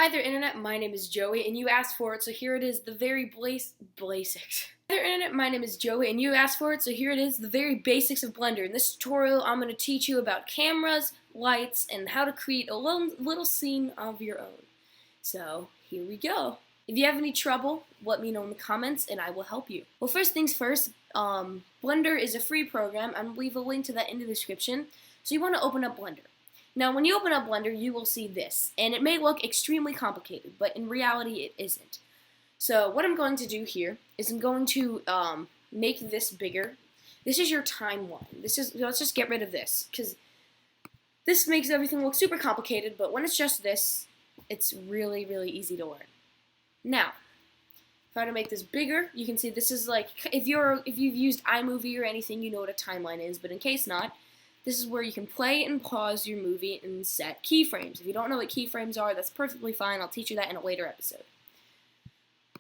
Hi there, Internet. My name is Joey, and you asked for it, so here it is, the very basics. Hi there, Internet. My name is Joey, and you asked for it, so here it is, the very basics of Blender. In this tutorial, I'm going to teach you about cameras, lights, and how to create a little scene of your own. So, here we go. If you have any trouble, let me know in the comments, and I will help you. Well, first things first, Blender is a free program. I'm going to leave a link to that in the description. So you want to open up Blender. Now, when you open up Blender, you will see this, and it may look extremely complicated, but in reality, it isn't. So what I'm going to do here is I'm going to make this bigger. This is your timeline. Let's just get rid of this, because this makes everything look super complicated, but when it's just this, it's really, really easy to learn. Now, if I were to make this bigger, you can see this is like, if you've used iMovie or anything, you know what a timeline is, but in case not, this is where you can play and pause your movie and set keyframes. If you don't know what keyframes are, that's perfectly fine. I'll teach you that in a later episode.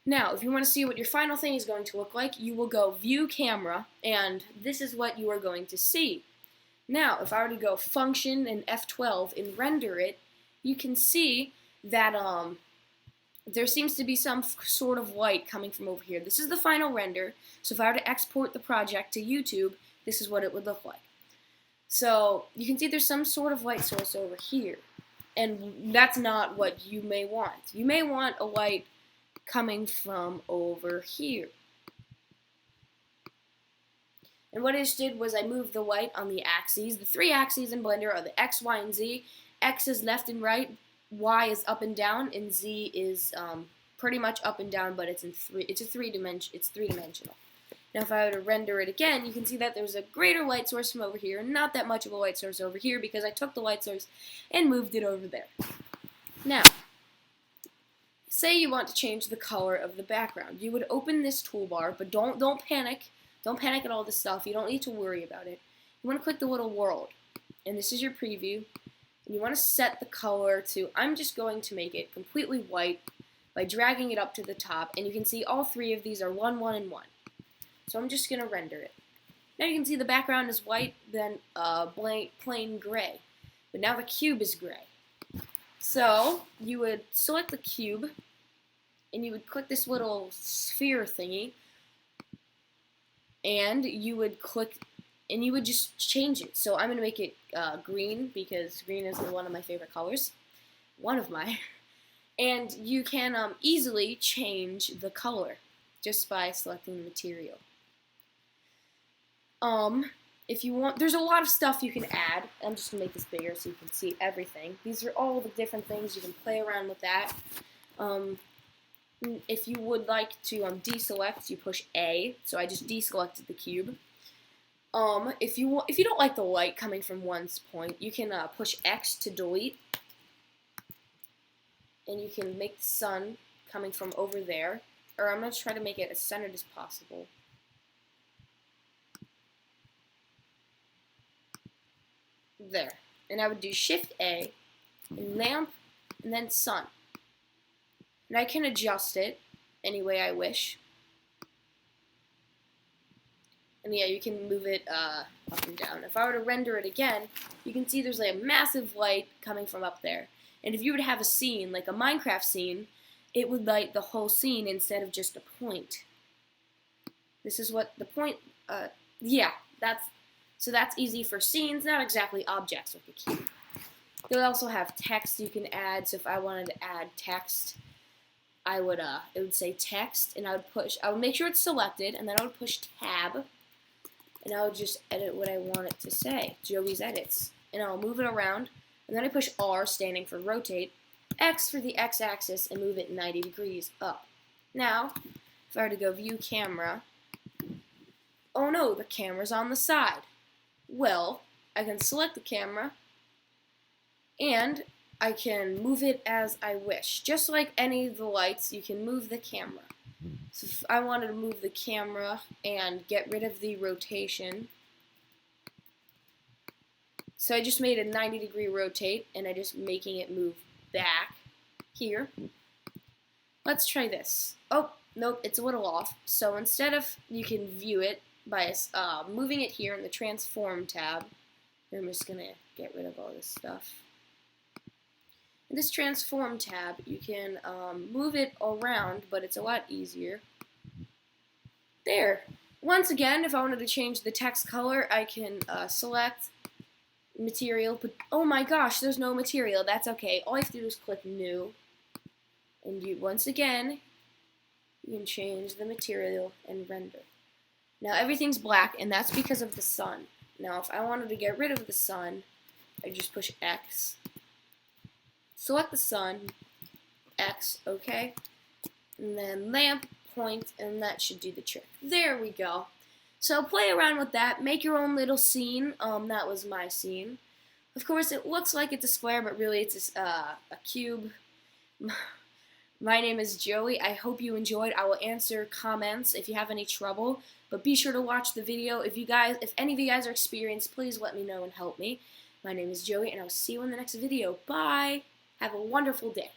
Now, if you want to see what your final thing is going to look like, you will go View Camera, and this is what you are going to see. Now, if I were to go Function and F12 and render it, you can see that there seems to be some sort of light coming from over here. This is the final render, so if I were to export the project to YouTube, this is what it would look like. So you can see there's some sort of light source over here, and that's not what you may want. You may want a light coming from over here. And what I just did was I moved the light on the axes. The three axes in Blender are the X, Y, and Z. X is left and right, Y is up and down, and Z is pretty much up and down, but it's three-dimensional. Now if I were to render it again, you can see that there's a greater light source from over here, and not that much of a light source over here because I took the light source and moved it over there. Now, say you want to change the color of the background. You would open this toolbar, but don't panic. Don't panic at all this stuff. You don't need to worry about it. You want to click the little world, and this is your preview. And you want to set the color to, I'm just going to make it completely white by dragging it up to the top, and you can see all three of these are 1, 1, and 1. So I'm just going to render it. Now you can see the background is white, then plain gray. But now the cube is gray. So you would select the cube, and you would click this little sphere thingy, and you would just change it. So I'm going to make it green, because green is one of my favorite colors. And you can easily change the color just by selecting the material. If you want, there's a lot of stuff you can add. I'm just going to make this bigger so you can see everything. These are all the different things. You can play around with that. If you would like to deselect, you push A. So I just deselected the cube. If you don't like the light coming from one point, you can push X to delete. And you can make the sun coming from over there. Or I'm going to try to make it as centered as possible. There. And I would do Shift A, and lamp, and then sun. And I can adjust it any way I wish. And yeah, you can move it up and down. If I were to render it again, you can see there's like a massive light coming from up there. And if you were to have a scene, like a Minecraft scene, it would light the whole scene instead of just a point. This is what the point, so that's easy for scenes, not exactly objects with the cube. You'll also have text you can add, so if I wanted to add text, it would say text, and I would make sure it's selected, and then I would push tab, and I would just edit what I want it to say, JoeysEdits, and I'll move it around, and then I push R, standing for rotate, X for the X-axis, and move it 90 degrees up. Now, if I were to go View Camera, oh no, the camera's on the side. Well, I can select the camera, and I can move it as I wish. Just like any of the lights, you can move the camera. So if I wanted to move the camera and get rid of the rotation, so I just made a 90-degree rotate, and I'm just making it move back here. Let's try this. Oh, nope, it's a little off. So instead of, you can view it by moving it here in the Transform tab. I'm just going to get rid of all this stuff. In this transform tab, you can move it around, but it's a lot easier. There. Once again, if I wanted to change the text color, I can select material, but oh my gosh, there's no material. That's okay. All you have to do is click new, and once again, you can change the material and render. Now everything's black, and that's because of the sun. Now if I wanted to get rid of the sun, I just push X, select the sun, X, okay, and then lamp, point, and that should do the trick. There we go. So play around with that, make your own little scene. That was my scene. Of course, it looks like it's a square, but really it's a cube. My name is Joey. I hope you enjoyed. I will answer comments if you have any trouble, but be sure to watch the video. If any of you guys are experienced, please let me know and help me. My name is Joey, and I'll see you in the next video. Bye. Have a wonderful day.